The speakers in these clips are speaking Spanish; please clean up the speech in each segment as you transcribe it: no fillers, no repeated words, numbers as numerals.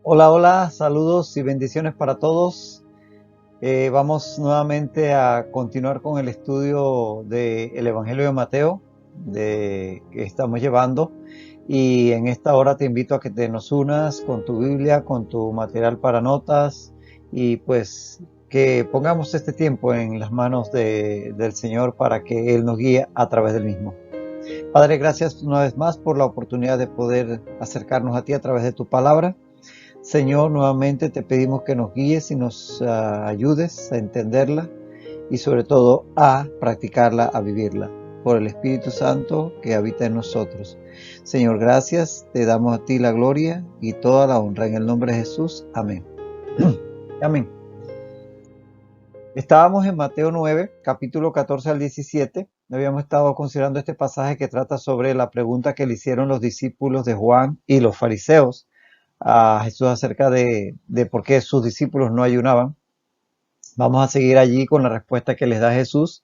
Hola, hola, saludos y bendiciones para todos. Vamos nuevamente a continuar con el estudio del Evangelio de Mateo que estamos llevando. Y en esta hora te invito a que te nos unas con tu Biblia, con tu material para notas y pues que pongamos este tiempo en las manos del Señor para que Él nos guíe a través del mismo. Padre, gracias una vez más por la oportunidad de poder acercarnos a ti a través de tu palabra. Señor, nuevamente te pedimos que nos guíes y nos ayudes a entenderla y sobre todo a practicarla, a vivirla, por el Espíritu Santo que habita en nosotros. Señor, gracias, te damos a ti la gloria y toda la honra en el nombre de Jesús. Amén. Amén. Estábamos en Mateo 9, capítulo 14 al 17. Habíamos estado considerando este pasaje que trata sobre la pregunta que le hicieron los discípulos de Juan y los fariseos a Jesús acerca de por qué sus discípulos no ayunaban. Vamos a seguir allí con la respuesta que les da Jesús,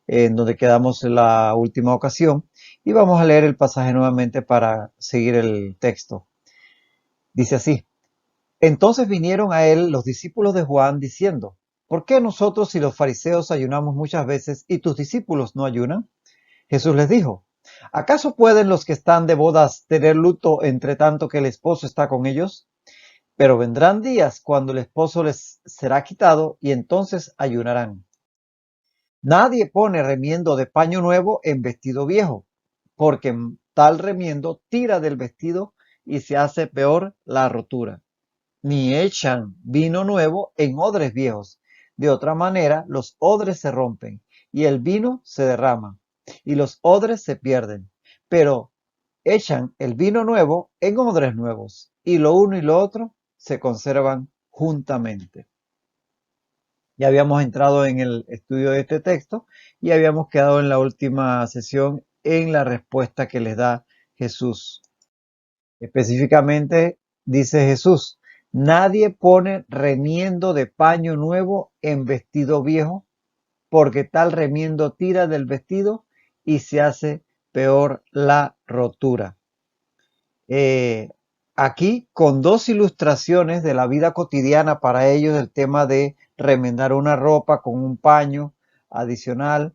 en donde quedamos en la última ocasión, y vamos a leer el pasaje nuevamente para seguir el texto. Dice así: Entonces vinieron a él los discípulos de Juan diciendo: ¿Por qué nosotros y los fariseos ayunamos muchas veces y tus discípulos no ayunan? Jesús les dijo: ¿Acaso pueden los que están de bodas tener luto entre tanto que el esposo está con ellos? Pero vendrán días cuando el esposo les será quitado y entonces ayunarán. Nadie pone remiendo de paño nuevo en vestido viejo, porque tal remiendo tira del vestido y se hace peor la rotura. Ni echan vino nuevo en odres viejos. De otra manera, los odres se rompen y el vino se derrama y los odres se pierden. Pero echan el vino nuevo en odres nuevos y lo uno y lo otro se conservan juntamente. Ya habíamos entrado en el estudio de este texto y habíamos quedado en la última sesión en la respuesta que les da Jesús. Específicamente dice Jesús: nadie pone remiendo de paño nuevo en vestido viejo, porque tal remiendo tira del vestido y se hace peor la rotura. Eh, Aquí con dos ilustraciones de la vida cotidiana para ellos, el tema de remendar una ropa con un paño adicional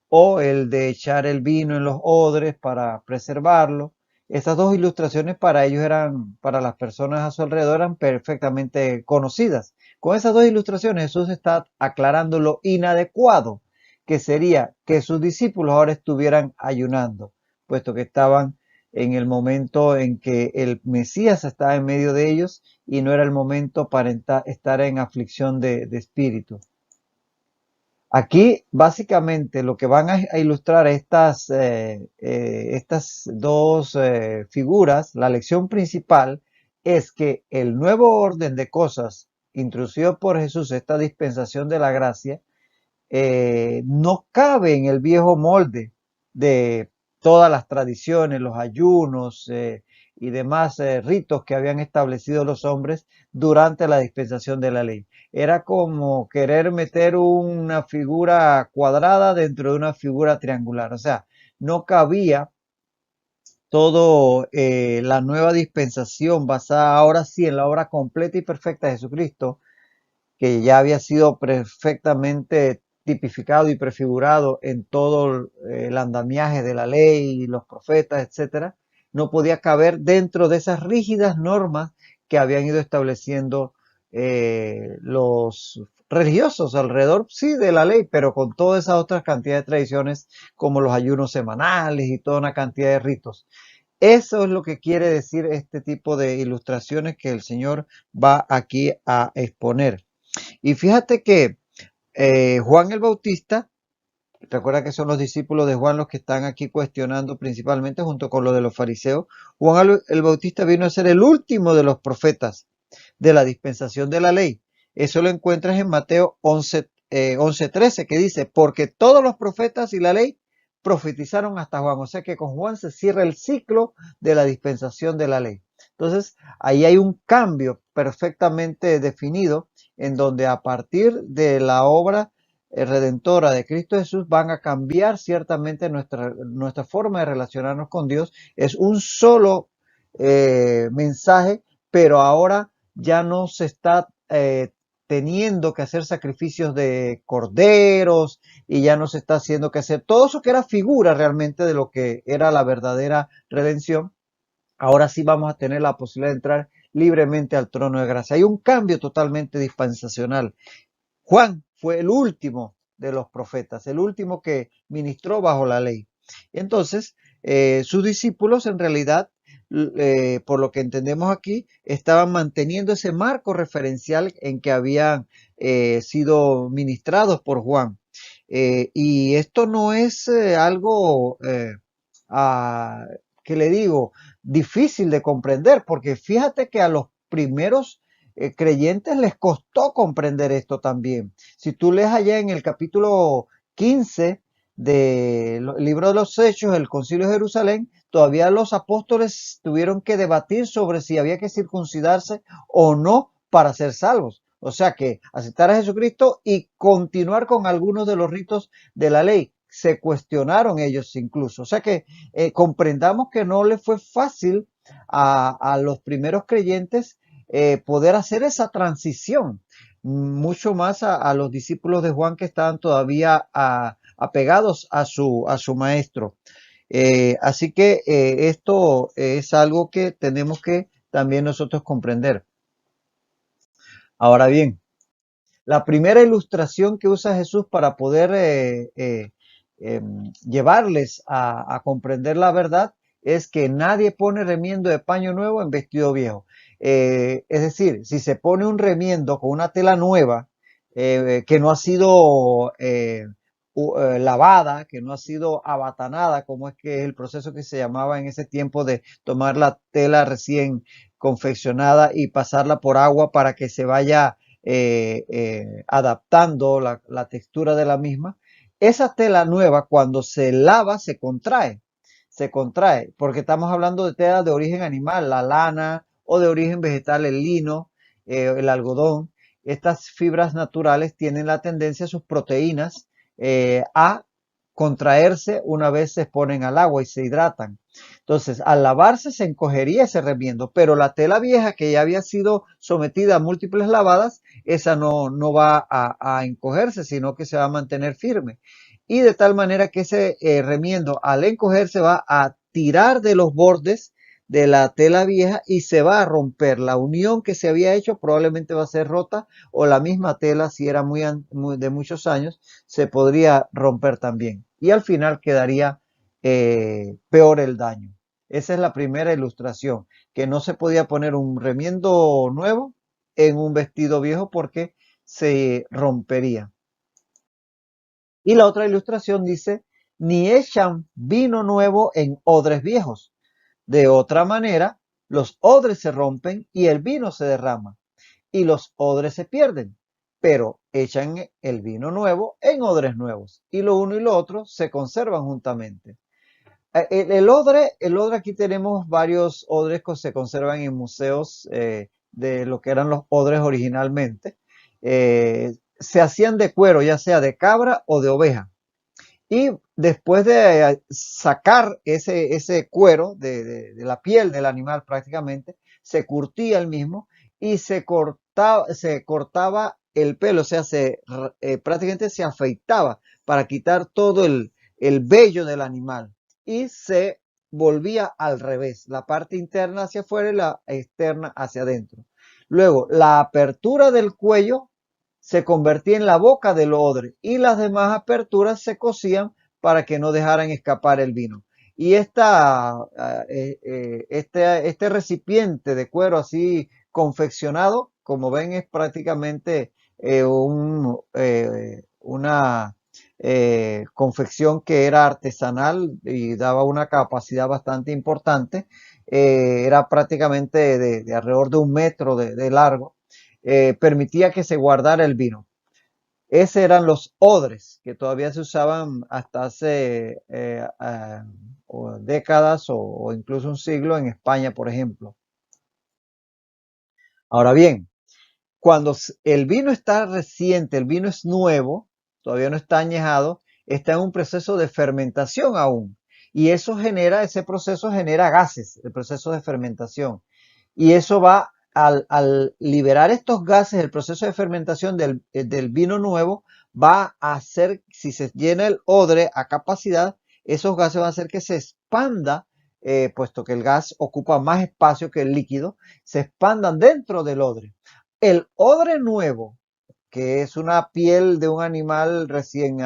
o el de echar el vino en los odres para preservarlo. Estas dos ilustraciones para ellos eran, para las personas a su alrededor, eran perfectamente conocidas. Con esas dos ilustraciones Jesús está aclarando lo inadecuado que sería que sus discípulos ahora estuvieran ayunando, puesto que estaban en el momento en que el Mesías estaba en medio de ellos y no era el momento para estar en aflicción de espíritu. Aquí básicamente lo que van a ilustrar estas dos figuras, la lección principal es que el nuevo orden de cosas introducido por Jesús, esta dispensación de la gracia, no cabe en el viejo molde de todas las tradiciones, los ayunos y demás ritos que habían establecido los hombres durante la dispensación de la ley. Era como querer meter una figura cuadrada dentro de una figura triangular. O sea, no cabía todo la nueva dispensación basada ahora sí en la obra completa y perfecta de Jesucristo, que ya había sido perfectamente tipificado y prefigurado en todo el andamiaje de la ley y los profetas, etcétera, no podía caber dentro de esas rígidas normas que habían ido estableciendo los religiosos alrededor, sí, de la ley, pero con todas esas otras cantidades de tradiciones como los ayunos semanales y toda una cantidad de ritos. Eso es lo que quiere decir este tipo de ilustraciones que el Señor va aquí a exponer. Y fíjate que Juan el Bautista, recuerda que son los discípulos de Juan los que están aquí cuestionando principalmente junto con los de los fariseos. Juan el Bautista vino a ser el último de los profetas de la dispensación de la ley. Eso lo encuentras en Mateo 11:13, que dice: porque todos los profetas y la ley profetizaron hasta Juan. O sea que con Juan se cierra el ciclo de la dispensación de la ley. Entonces, ahí hay un cambio perfectamente definido en donde a partir de la obra redentora de Cristo Jesús van a cambiar ciertamente nuestra forma de relacionarnos con Dios. Es un solo mensaje, pero ahora ya no se está teniendo que hacer sacrificios de corderos y ya no se está haciendo que hacer todo eso que era figura realmente de lo que era la verdadera redención. Ahora sí vamos a tener la posibilidad de entrar libremente al trono de gracia. Hay un cambio totalmente dispensacional. Juan fue el último de los profetas, el último que ministró bajo la ley. Entonces, sus discípulos en realidad, por lo que entendemos aquí, estaban manteniendo ese marco referencial en que habían sido ministrados por Juan. Y esto no es algo ah, que le digo difícil de comprender, porque fíjate que a los primeros creyentes les costó comprender esto también. Si tú lees allá en el capítulo 15 del libro de los Hechos, el Concilio de Jerusalén, todavía los apóstoles tuvieron que debatir sobre si había que circuncidarse o no para ser salvos. O sea que aceptar a Jesucristo y continuar con algunos de los ritos de la ley. Se cuestionaron ellos incluso. O sea que comprendamos que no le fue fácil a los primeros creyentes poder hacer esa transición, mucho más a los discípulos de Juan que estaban todavía apegados a su maestro. Así que esto es algo que tenemos que también nosotros comprender. Ahora bien, la primera ilustración que usa Jesús para poder llevarles a comprender la verdad es que nadie pone remiendo de paño nuevo en vestido viejo. Es decir, si se pone un remiendo con una tela nueva que no ha sido lavada, que no ha sido abatanada, como es que es el proceso que se llamaba en ese tiempo de tomar la tela recién confeccionada y pasarla por agua para que se vaya adaptando la textura de la misma. Esa tela nueva cuando se lava se contrae, porque estamos hablando de tela de origen animal, la lana, o de origen vegetal, el lino, el algodón. Estas fibras naturales tienen la tendencia, sus proteínas, a contraerse una vez se exponen al agua y se hidratan. Entonces, al lavarse se encogería ese remiendo, pero la tela vieja que ya había sido sometida a múltiples lavadas, esa no va a encogerse, sino que se va a mantener firme. Y de tal manera que ese remiendo al encogerse va a tirar de los bordes de la tela vieja y se va a romper. La unión que se había hecho probablemente va a ser rota o la misma tela, si era de muchos años, se podría romper también. Y al final quedaría peor el daño. Esa es la primera ilustración, que no se podía poner un remiendo nuevo en un vestido viejo porque se rompería. Y la otra ilustración dice, ni echan vino nuevo en odres viejos. De otra manera, los odres se rompen y el vino se derrama, y los odres se pierden, pero echan el vino nuevo en odres nuevos, y lo uno y lo otro se conservan juntamente. El odre, aquí tenemos varios odres que se conservan en museos de lo que eran los odres originalmente. Se hacían de cuero, ya sea de cabra o de oveja. Y después de sacar ese cuero de la piel del animal prácticamente, se curtía el mismo y se cortaba el pelo, o sea, prácticamente se afeitaba para quitar todo el vello del animal y se volvía al revés, la parte interna hacia afuera y la externa hacia adentro. Luego, la apertura del cuello se convertía en la boca del odre y las demás aperturas se cosían para que no dejaran escapar el vino. Y este recipiente de cuero así confeccionado, como ven, es prácticamente una confección que era artesanal y daba una capacidad bastante importante. Era prácticamente de alrededor de 1 metro de largo. Permitía que se guardara el vino. Esos eran los odres que todavía se usaban hasta hace décadas o incluso un siglo en España, por ejemplo. Ahora bien, cuando el vino está reciente, el vino es nuevo, todavía no está añejado, está en un proceso de fermentación aún. Y ese proceso genera gases, el proceso de fermentación. Y eso va al liberar estos gases, el proceso de fermentación del vino nuevo va a hacer, si se llena el odre a capacidad, esos gases van a hacer que se expanda, puesto que el gas ocupa más espacio que el líquido, se expandan dentro del odre. El odre nuevo, que es una piel de un animal recién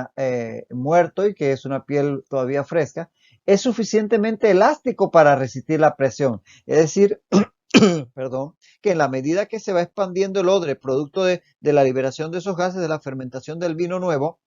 muerto y que es una piel todavía fresca, es suficientemente elástico para resistir la presión. Es decir, perdón, que en la medida que se va expandiendo el odre, producto de la liberación de esos gases de la fermentación del vino nuevo,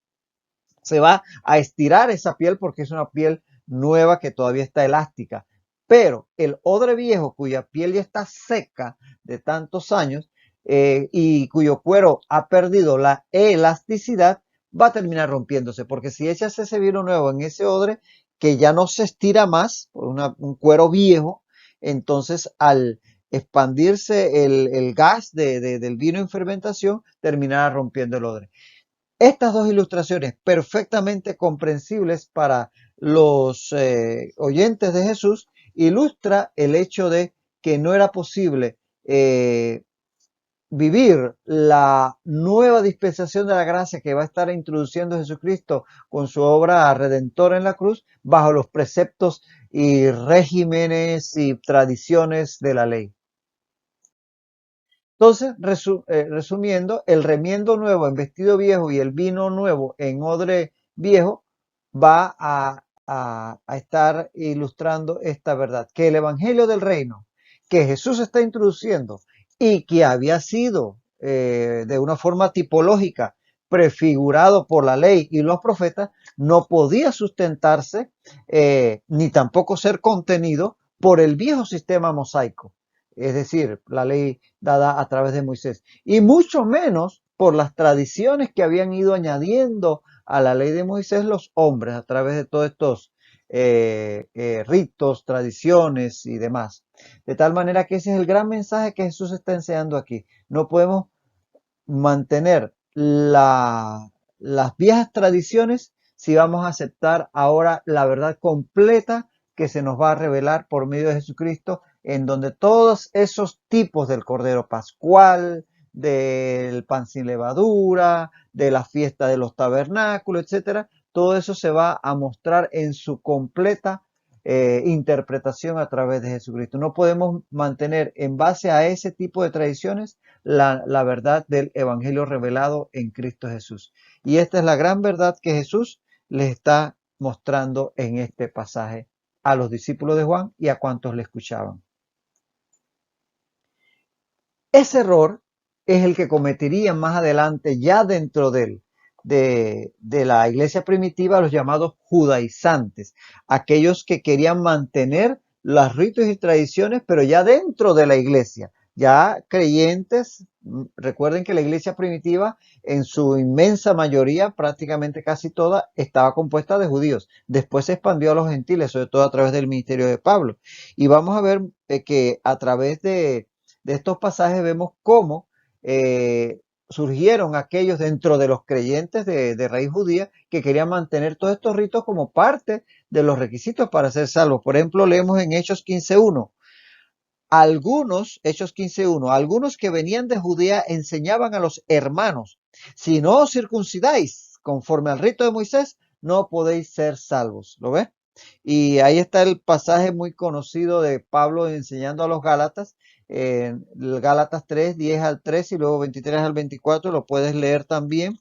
se va a estirar esa piel porque es una piel nueva que todavía está elástica. Pero el odre viejo, cuya piel ya está seca de tantos años y cuyo cuero ha perdido la elasticidad, va a terminar rompiéndose. Porque si echas ese vino nuevo en ese odre que ya no se estira más, por un cuero viejo, entonces al expandirse el gas del vino en fermentación, terminará rompiendo el odre. Estas dos ilustraciones perfectamente comprensibles para los oyentes de Jesús ilustra el hecho de que no era posible vivir la nueva dispensación de la gracia que va a estar introduciendo Jesucristo con su obra redentora en la cruz bajo los preceptos y regímenes y tradiciones de la ley. Entonces, resumiendo, el remiendo nuevo en vestido viejo y el vino nuevo en odre viejo va a estar ilustrando esta verdad, que el Evangelio del Reino que Jesús está introduciendo y que había sido de una forma tipológica prefigurado por la ley y los profetas, no podía sustentarse ni tampoco ser contenido por el viejo sistema mosaico, es decir, la ley dada a través de Moisés, y mucho menos por las tradiciones que habían ido añadiendo a la ley de Moisés los hombres a través de todos estos ritos, tradiciones y demás. De tal manera que ese es el gran mensaje que Jesús está enseñando aquí. No podemos mantener las viejas tradiciones si vamos a aceptar ahora la verdad completa que se nos va a revelar por medio de Jesucristo, en donde todos esos tipos del Cordero Pascual, del pan sin levadura, de la fiesta de los tabernáculos, etcétera, todo eso se va a mostrar en su completa interpretación a través de Jesucristo. No podemos mantener en base a ese tipo de tradiciones la verdad del Evangelio revelado en Cristo Jesús. Y esta es la gran verdad que Jesús les está mostrando en este pasaje a los discípulos de Juan y a cuantos le escuchaban. Ese error es el que cometerían más adelante ya dentro de la iglesia primitiva los llamados judaizantes, aquellos que querían mantener los ritos y tradiciones, pero ya dentro de la iglesia, ya creyentes. Recuerden que la iglesia primitiva en su inmensa mayoría, prácticamente casi toda, estaba compuesta de judíos. Después se expandió a los gentiles, sobre todo a través del ministerio de Pablo. Y vamos a ver que a través de estos pasajes vemos cómo surgieron aquellos dentro de los creyentes de raíz judía que querían mantener todos estos ritos como parte de los requisitos para ser salvos. Por ejemplo, leemos en Hechos 15.1. Hechos 15.1, algunos que venían de Judea enseñaban a los hermanos: si no os circuncidáis conforme al rito de Moisés, no podéis ser salvos. ¿Lo ves? Y ahí está el pasaje muy conocido de Pablo enseñando a los Gálatas, en Gálatas 3, 10 al 13 y luego 23 al 24, lo puedes leer también.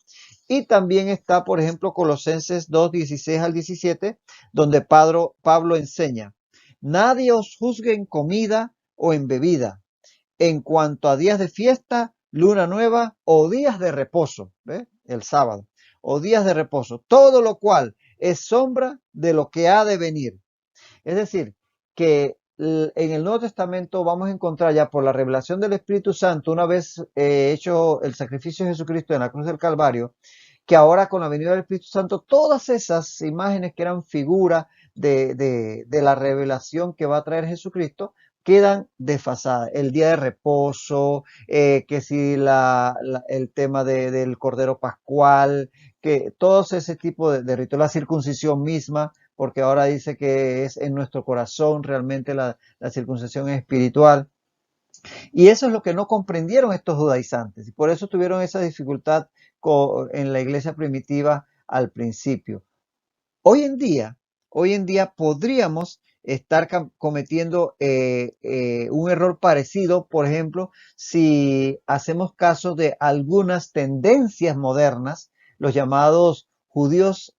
Y también está, por ejemplo, Colosenses 2, 16 al 17, donde Pablo enseña: nadie os juzgue en comida o en bebida, en cuanto a días de fiesta, luna nueva o días de reposo, ¿ves? El sábado, o días de reposo, todo lo cual es sombra de lo que ha de venir. Es decir, que en el Nuevo Testamento vamos a encontrar ya por la revelación del Espíritu Santo, una vez hecho el sacrificio de Jesucristo en la cruz del Calvario, que ahora con la venida del Espíritu Santo, todas esas imágenes que eran figura de la revelación que va a traer Jesucristo, quedan desfasadas. El día de reposo, que si el tema del Cordero Pascual, que todos ese tipo de ritos, la circuncisión misma, porque ahora dice que es en nuestro corazón, realmente la circuncisión es espiritual. Y eso es lo que no comprendieron estos judaizantes. Y por eso tuvieron esa dificultad en la iglesia primitiva al principio. Hoy en día, hoy en día podríamos estar cometiendo un error parecido, por ejemplo, si hacemos caso de algunas tendencias modernas, los llamados judíos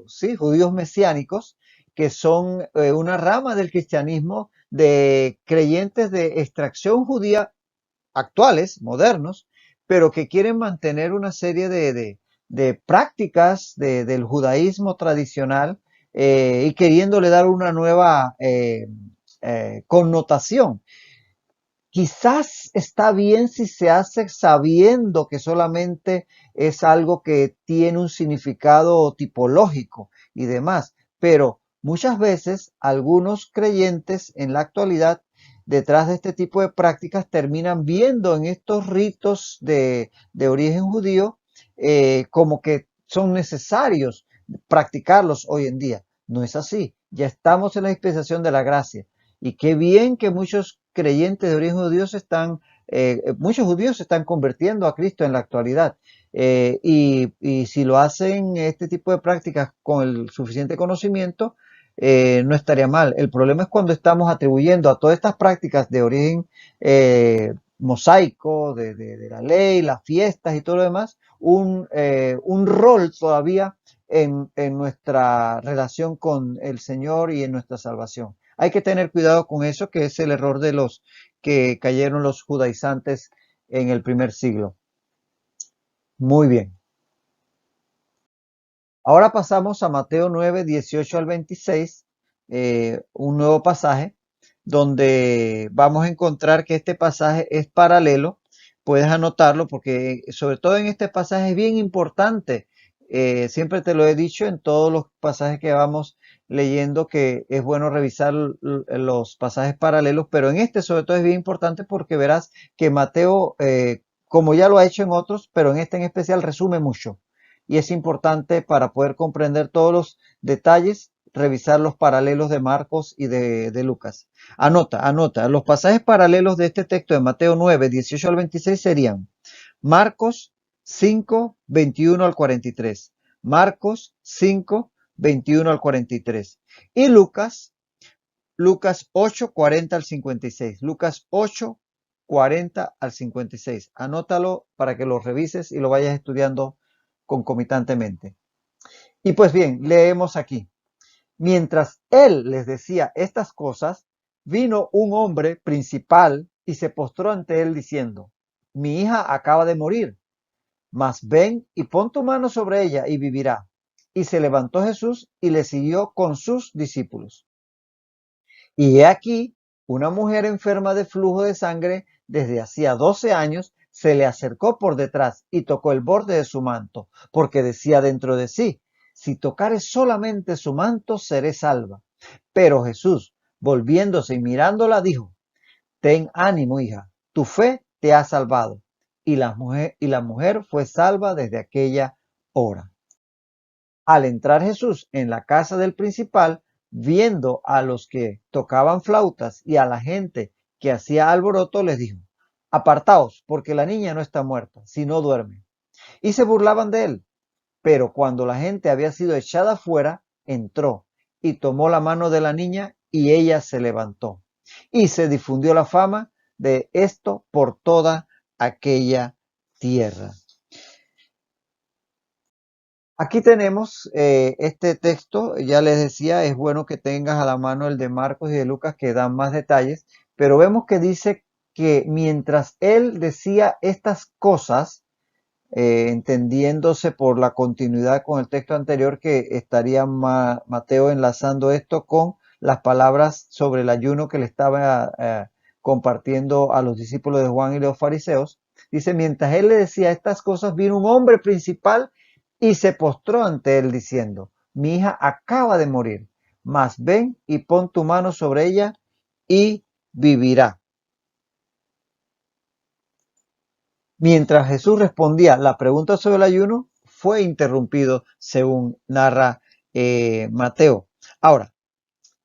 sí, judíos mesiánicos, que son una rama del cristianismo de creyentes de extracción judía actuales, modernos, pero que quieren mantener una serie de prácticas del judaísmo tradicional y queriéndole dar una nueva connotación. Quizás está bien si se hace sabiendo que solamente es algo que tiene un significado tipológico y demás, pero muchas veces algunos creyentes en la actualidad detrás de este tipo de prácticas terminan viendo en estos ritos de origen judío como que son necesarios practicarlos hoy en día. No es así, ya estamos en la dispensación de la gracia. Y qué bien que muchos creyentes de origen judío muchos judíos se están convirtiendo a Cristo en la actualidad. Y si lo hacen este tipo de prácticas con el suficiente conocimiento, no estaría mal. El problema es cuando estamos atribuyendo a todas estas prácticas de origen mosaico, de la ley, las fiestas y todo lo demás, un rol todavía en nuestra relación con el Señor y en nuestra salvación. Hay que tener cuidado con eso, que es el error de los que cayeron los judaizantes en el primer siglo. Muy bien. Ahora pasamos a Mateo 9, 18 al 26, un nuevo pasaje, donde vamos a encontrar que este pasaje es paralelo. Puedes anotarlo porque sobre todo en este pasaje es bien importante. Siempre te lo he dicho en todos los pasajes que vamos leyendo que es bueno revisar los pasajes paralelos, pero en este sobre todo es bien importante porque verás que Mateo, como ya lo ha hecho en otros, pero en este en especial resume mucho y es importante para poder comprender todos los detalles, revisar los paralelos de Marcos y de Lucas. Anota. Los pasajes paralelos de este texto de Mateo 9, 18 al 26 serían Marcos 5, 21 al 43. Marcos 5, 21 al 43. Y Lucas 8, 40 al 56. Lucas 8, 40 al 56. Anótalo para que lo revises y lo vayas estudiando concomitantemente. Y pues bien, leemos aquí. Mientras él les decía estas cosas, vino un hombre principal y se postró ante él diciendo, mi hija acaba de morir, mas ven y pon tu mano sobre ella y vivirá. Y se levantó Jesús y le siguió con sus discípulos. Y he aquí, una mujer enferma de flujo de sangre desde hacía 12 años se le acercó por detrás y tocó el borde de su manto, porque decía dentro de sí, si tocare solamente su manto, seré salva. Pero Jesús, volviéndose y mirándola, dijo, ten ánimo, hija, tu fe te ha salvado. Y la mujer fue salva desde aquella hora. Al entrar Jesús en la casa del principal, viendo a los que tocaban flautas y a la gente que hacía alboroto, les dijo, apartaos, porque la niña no está muerta, sino duerme. Y se burlaban de él. Pero cuando la gente había sido echada fuera, entró y tomó la mano de la niña y ella se levantó. Y se difundió la fama de esto por toda aquella tierra. Aquí tenemos este texto, ya les decía, es bueno que tengas a la mano el de Marcos y de Lucas que dan más detalles, pero vemos que dice que mientras él decía estas cosas, entendiéndose por la continuidad con el texto anterior que estaría Mateo enlazando esto con las palabras sobre el ayuno que le estaba compartiendo a los discípulos de Juan y los fariseos. Dice, mientras él le decía estas cosas, vino un hombre principal y se postró ante él diciendo, mi hija acaba de morir, mas ven y pon tu mano sobre ella y vivirá. Mientras Jesús respondía la pregunta sobre el ayuno, fue interrumpido según narra Mateo. Ahora,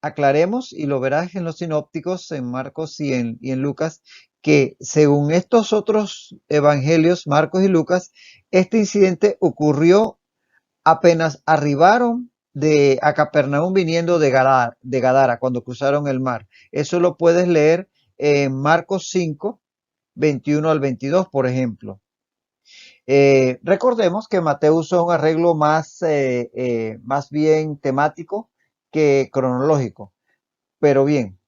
aclaremos, y lo verás en los sinópticos, en Marcos y en Lucas, que según estos otros evangelios, Marcos y Lucas, este incidente ocurrió apenas arribaron a Capernaum viniendo de Gadara, cuando cruzaron el mar. Eso lo puedes leer en Marcos 5, 21 al 22, por ejemplo. Recordemos que Mateo usó un arreglo más bien temático que cronológico. Pero bien,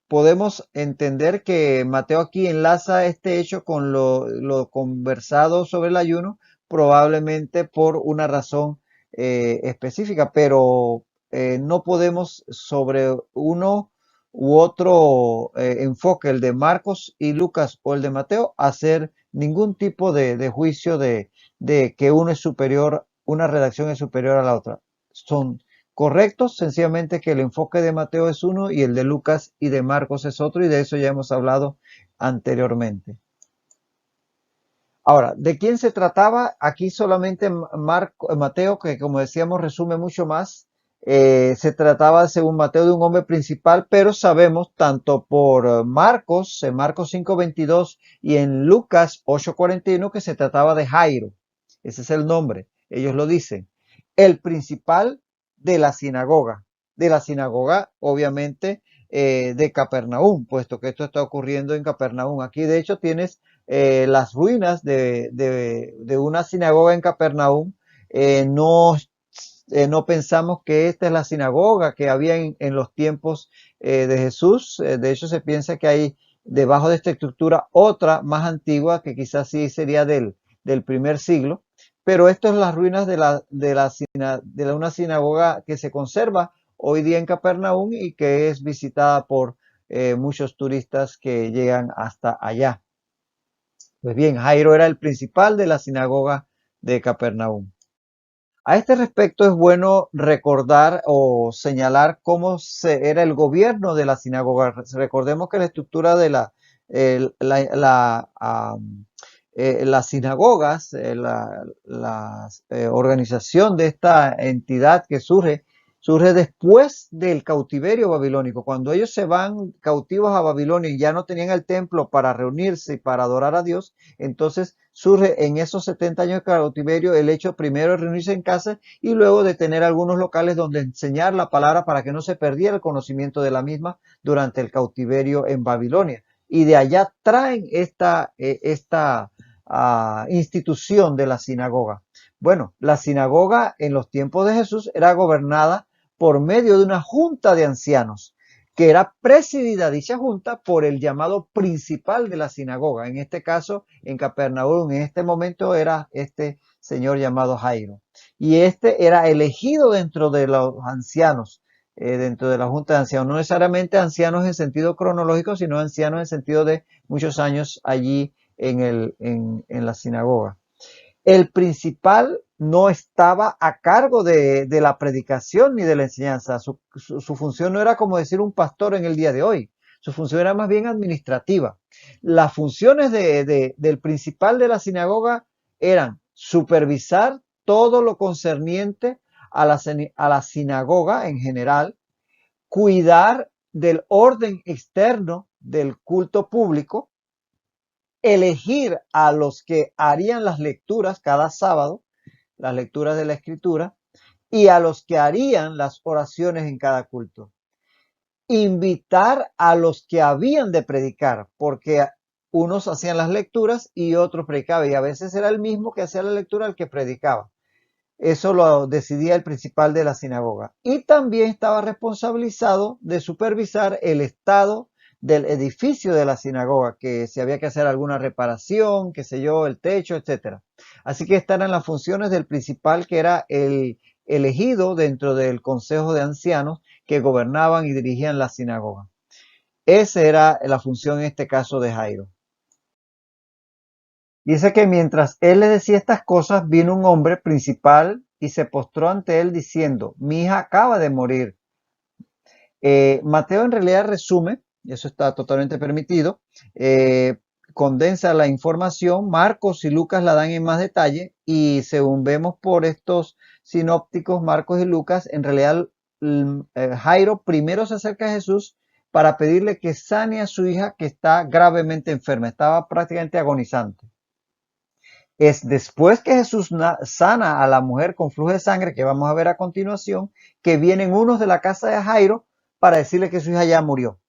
podemos entender que Mateo aquí enlaza este hecho con lo conversado sobre el ayuno, probablemente por una razón específica, pero no podemos sobre uno u otro enfoque, el de Marcos y Lucas o el de Mateo, hacer ningún tipo de juicio de que uno es superior, una redacción es superior a la otra. Son correctos, sencillamente que el enfoque de Mateo es uno y el de Lucas y de Marcos es otro, y de eso ya hemos hablado anteriormente. Ahora, ¿de quién se trataba? Aquí solamente Mateo, que como decíamos resume mucho más. Se trataba, según Mateo, de un hombre principal, pero sabemos tanto por Marcos, en Marcos 5:22 y en Lucas 8:41, que se trataba de Jairo. Ese es el nombre, ellos lo dicen. El principal de la sinagoga, obviamente, de Capernaum, puesto que esto está ocurriendo en Capernaum. Aquí, de hecho, tienes las ruinas de una sinagoga en Capernaum. No pensamos que esta es la sinagoga que había en los tiempos de Jesús. De hecho, se piensa que hay debajo de esta estructura otra más antigua que quizás sí sería del primer siglo. Pero esto es las ruinas de una sinagoga que se conserva hoy día en Capernaum y que es visitada por muchos turistas que llegan hasta allá. Pues bien, Jairo era el principal de la sinagoga de Capernaum. A este respecto es bueno recordar o señalar era el gobierno de la sinagoga. Recordemos que la estructura de las sinagogas, la organización de esta entidad que surge después del cautiverio babilónico. Cuando ellos se van cautivos a Babilonia y ya no tenían el templo para reunirse y para adorar a Dios, entonces surge en esos 70 años de cautiverio el hecho primero de reunirse en casa y luego de tener algunos locales donde enseñar la palabra para que no se perdiera el conocimiento de la misma durante el cautiverio en Babilonia. Y de allá traen esta institución de la sinagoga. Bueno, la sinagoga en los tiempos de Jesús era gobernada por medio de una junta de ancianos, que era presidida dicha junta por el llamado principal de la sinagoga. En este caso, en Capernaum, en este momento era este señor llamado Jairo. Y este era elegido dentro de los ancianos, dentro de la junta de ancianos. No necesariamente ancianos en sentido cronológico, sino ancianos en sentido de muchos años allí en la sinagoga. El principal no estaba a cargo de la predicación ni de la enseñanza. Su función no era como decir un pastor en el día de hoy. Su función era más bien administrativa. Las funciones del principal de la sinagoga eran supervisar todo lo concerniente a la sinagoga en general, cuidar del orden externo del culto público, elegir a los que harían las lecturas cada sábado, las lecturas de la escritura, y a los que harían las oraciones en cada culto. Invitar a los que habían de predicar, porque unos hacían las lecturas y otros predicaban, y a veces era el mismo que hacía la lectura el que predicaba. Eso lo decidía el principal de la sinagoga. Y también estaba responsabilizado de supervisar el estado del edificio de la sinagoga, que si había que hacer alguna reparación, qué sé yo, el techo, etcétera. Así que estas eran las funciones del principal, que era el elegido dentro del consejo de ancianos que gobernaban y dirigían la sinagoga. Esa era la función en este caso de Jairo. Dice que mientras él le decía estas cosas, vino un hombre principal y se postró ante él diciendo: mi hija acaba de morir. Mateo en realidad resume, y eso está totalmente permitido, condensa la información. Marcos y Lucas la dan en más detalle, y según vemos por estos sinópticos, Marcos y Lucas, en realidad Jairo primero se acerca a Jesús para pedirle que sane a su hija que está gravemente enferma, estaba prácticamente agonizante. Es después que Jesús sana a la mujer con flujo de sangre, que vamos a ver a continuación, que vienen unos de la casa de Jairo para decirle que su hija ya murió.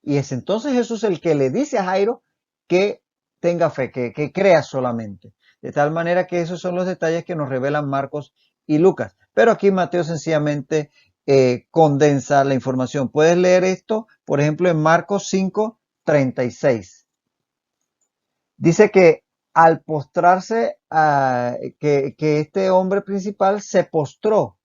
Y es entonces Jesús el que le dice a Jairo que tenga fe, que crea solamente. De tal manera que esos son los detalles que nos revelan Marcos y Lucas. Pero aquí Mateo sencillamente condensa la información. Puedes leer esto, por ejemplo, en Marcos 5:36. Dice que al postrarse, que este hombre principal se postró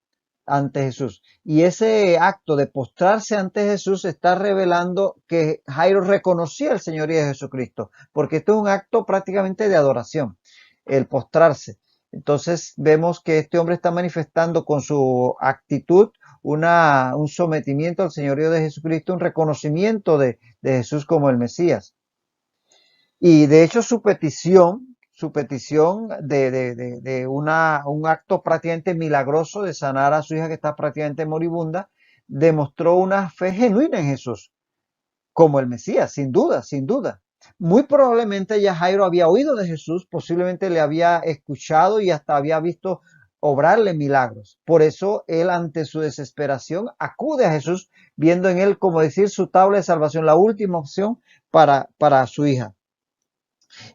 ante Jesús. Y ese acto de postrarse ante Jesús está revelando que Jairo reconocía el señorío de Jesucristo, porque esto es un acto prácticamente de adoración, el postrarse. Entonces vemos que este hombre está manifestando con su actitud un sometimiento al señorío de Jesucristo, un reconocimiento de Jesús como el Mesías. Y de hecho su petición de un acto prácticamente milagroso de sanar a su hija que está prácticamente moribunda, demostró una fe genuina en Jesús, como el Mesías, sin duda, sin duda. Muy probablemente ya Jairo había oído de Jesús, posiblemente le había escuchado y hasta había visto obrarle milagros. Por eso él, ante su desesperación, acude a Jesús, viendo en él, como decir, su tabla de salvación, la última opción para su hija.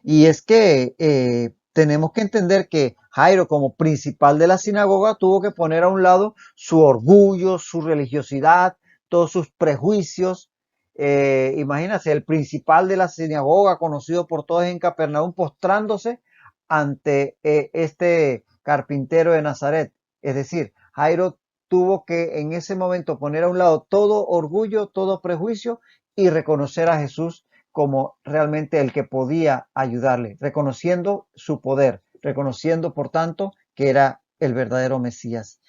Y es que tenemos que entender que Jairo, como principal de la sinagoga, tuvo que poner a un lado su orgullo, su religiosidad, todos sus prejuicios. Imagínate, el principal de la sinagoga, conocido por todos en Capernaum, postrándose ante este carpintero de Nazaret. Es decir, Jairo tuvo que en ese momento poner a un lado todo orgullo, todo prejuicio y reconocer a Jesús como realmente el que podía ayudarle, reconociendo su poder, reconociendo por tanto que era el verdadero Mesías.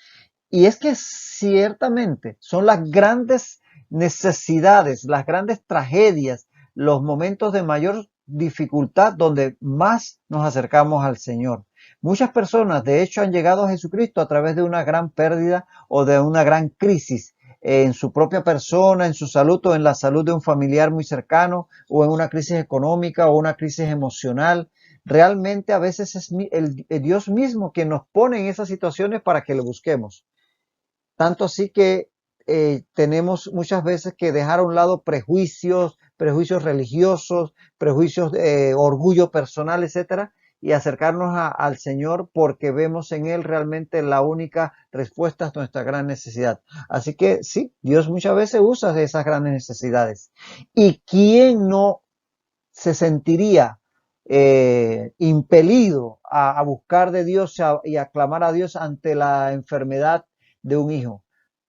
Y es que ciertamente son las grandes necesidades, las grandes tragedias, los momentos de mayor dificultad donde más nos acercamos al Señor. Muchas personas, de hecho, han llegado a Jesucristo a través de una gran pérdida o de una gran crisis en su propia persona, en su salud o en la salud de un familiar muy cercano o en una crisis económica o una crisis emocional. Realmente a veces es el Dios mismo quien nos pone en esas situaciones para que lo busquemos. Tanto así que tenemos muchas veces que dejar a un lado prejuicios religiosos, prejuicios de orgullo personal, etcétera, y acercarnos al Señor porque vemos en Él realmente la única respuesta a nuestra gran necesidad. Así que sí, Dios muchas veces usa esas grandes necesidades. ¿Y quién no se sentiría impelido a buscar de Dios y a clamar a Dios ante la enfermedad de un hijo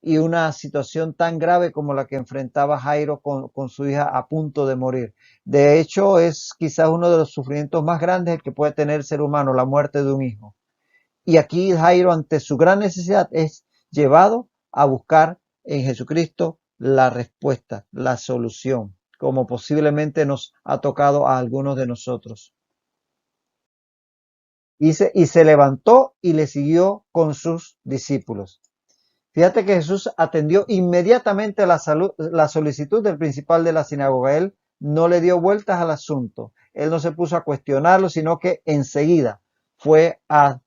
y una situación tan grave como la que enfrentaba Jairo con su hija a punto de morir? De hecho, es quizás uno de los sufrimientos más grandes que puede tener el ser humano, la muerte de un hijo. Y aquí Jairo, ante su gran necesidad, es llevado a buscar en Jesucristo la respuesta, la solución, como posiblemente nos ha tocado a algunos de nosotros. Y se levantó y le siguió con sus discípulos. Fíjate que Jesús atendió inmediatamente la solicitud del principal de la sinagoga. Él no le dio vueltas al asunto. Él no se puso a cuestionarlo, sino que enseguida fue a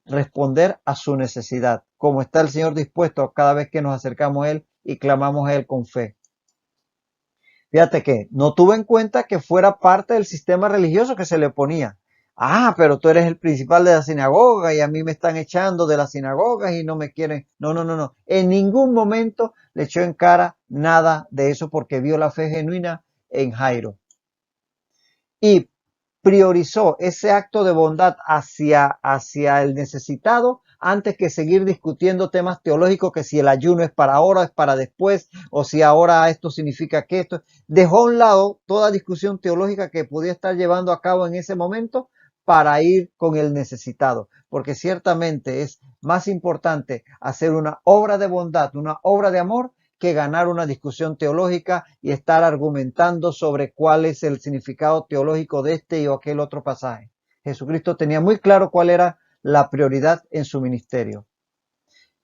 responder a su necesidad, como está el Señor dispuesto cada vez que nos acercamos a Él y clamamos a Él con fe. Fíjate que no tuvo en cuenta que fuera parte del sistema religioso que se le oponía. Ah, pero tú eres el principal de la sinagoga y a mí me están echando de las sinagogas y no me quieren. No, no, no, no. En ningún momento le echó en cara nada de eso porque vio la fe genuina en Jairo. Y priorizó ese acto de bondad hacia el necesitado antes que seguir discutiendo temas teológicos, que si el ayuno es para ahora, es para después, o si ahora esto significa que esto. Dejó a un lado toda discusión teológica que podía estar llevando a cabo en ese momento para ir con el necesitado, porque ciertamente es más importante hacer una obra de bondad, una obra de amor, que ganar una discusión teológica y estar argumentando sobre cuál es el significado teológico de este o aquel otro pasaje. Jesucristo tenía muy claro cuál era la prioridad en su ministerio.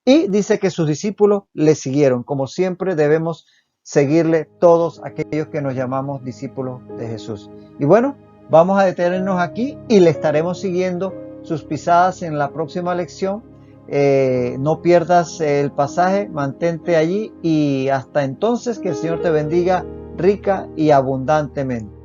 y dice que sus discípulos le siguieron. Como siempre debemos seguirle todos aquellos que nos llamamos discípulos de Jesús. Y bueno, vamos a detenernos aquí y le estaremos siguiendo sus pisadas en la próxima lección. No pierdas el pasaje, mantente allí y hasta entonces que el Señor te bendiga rica y abundantemente.